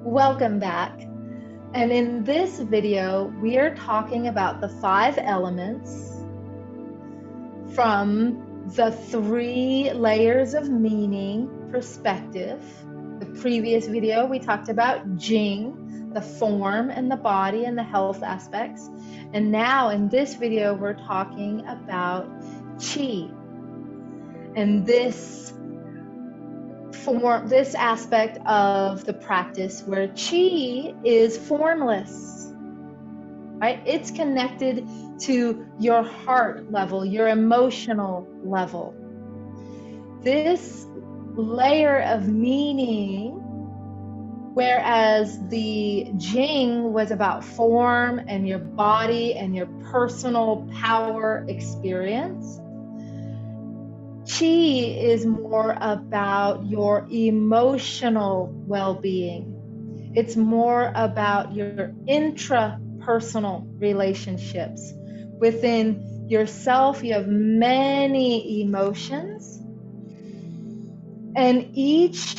Welcome back. And in this video, we are talking about the 5 elements from the 3 layers of meaning perspective. The previous video, we talked about Jing, the form and the body and the health aspects. And now in this video, we're talking about Qi. And this aspect of the practice where Qi is formless, right? It's connected to your heart level, your emotional level. This layer of meaning, whereas the Jing was about form and your body and your personal power experience, Qi is more about your emotional well-being. It's more about your intrapersonal relationships. Within yourself, you have many emotions, and each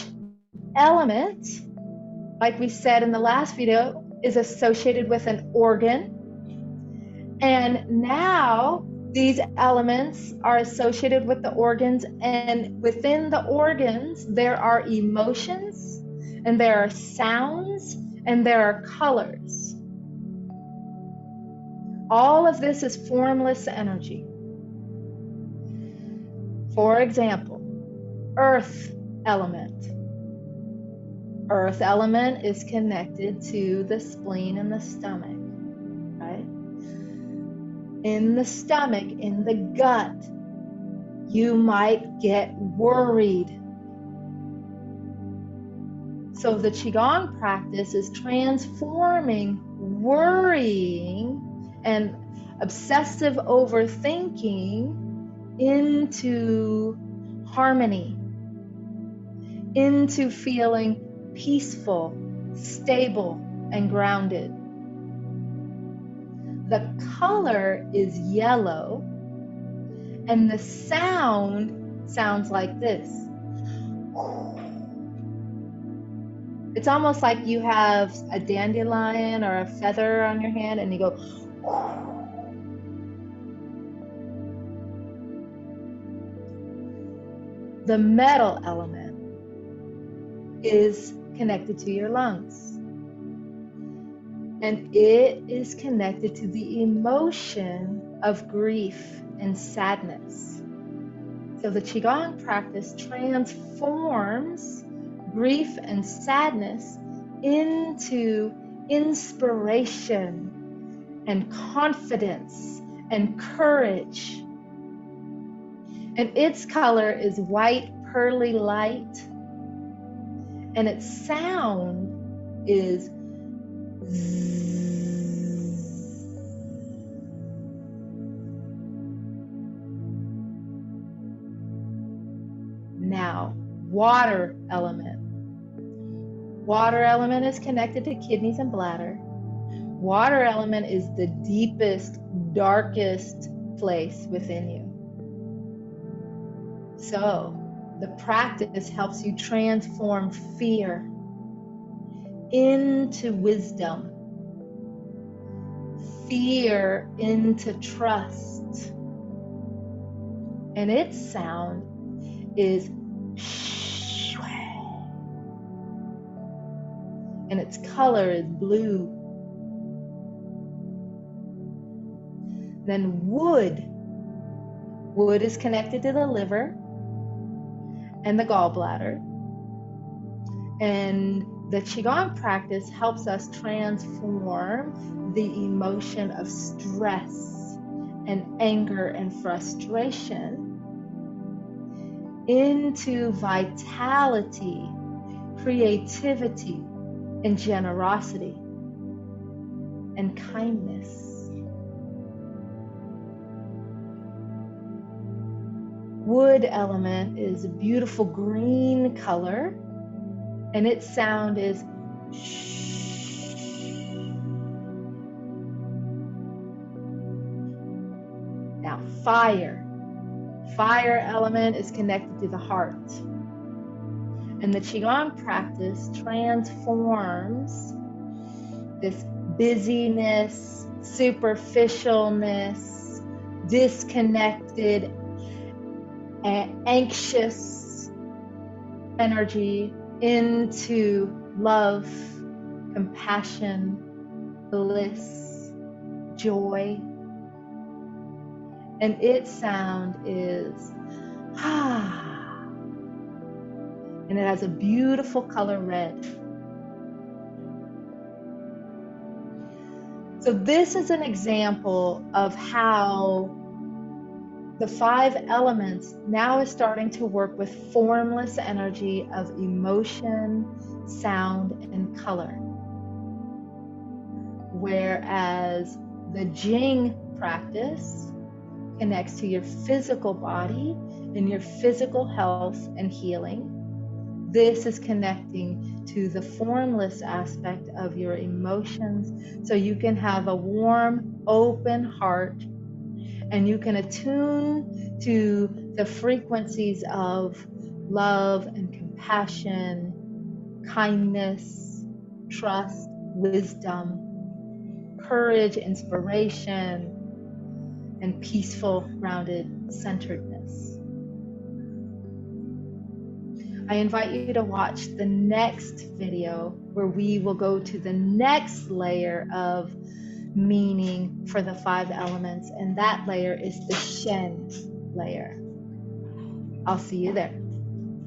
element, like we said in the last video, is associated with an organ. And now these elements are associated with the organs, and within the organs, there are emotions, and there are sounds, and there are colors. All of this is formless energy. For example, earth element. Earth element is connected to the spleen and the stomach. In the stomach, in the gut, you might get worried. So the Qigong practice is transforming worrying and obsessive overthinking into harmony, into feeling peaceful, stable, and grounded. The color is yellow, and the sound sounds like this. It's almost like you have a dandelion or a feather on your hand and you go. The metal element is connected to your lungs. And it is connected to the emotion of grief and sadness. So the Qigong practice transforms grief and sadness into inspiration and confidence and courage. And its color is white, pearly light. And its sound is now, water element. Water element is connected to kidneys and bladder. Water element is the deepest, darkest place within you. So, the practice helps you transform fear into wisdom, fear into trust, and its sound is and its color is blue. Then wood is connected to the liver and the gallbladder, and the Qigong practice helps us transform the emotion of stress and anger and frustration into vitality, creativity, and generosity and kindness. Wood element is a beautiful green color, and its sound is shh. Now, fire element is connected to the heart. And the Qigong practice transforms this busyness, superficialness, disconnected, anxious energy into love, compassion, bliss, joy. And its sound is and it has a beautiful color red. So this is an example of how the 5 elements now is starting to work with formless energy of emotion, sound, and color. Whereas the Jing practice connects to your physical body and your physical health and healing. This is connecting to the formless aspect of your emotions, so you can have a warm, open heart, and you can attune to the frequencies of love and compassion, kindness, trust, wisdom, courage, inspiration, and peaceful, grounded centeredness. I invite you to watch the next video where we will go to the next layer of meaning for the 5 elements, and that layer is the Shen layer. I'll see you there.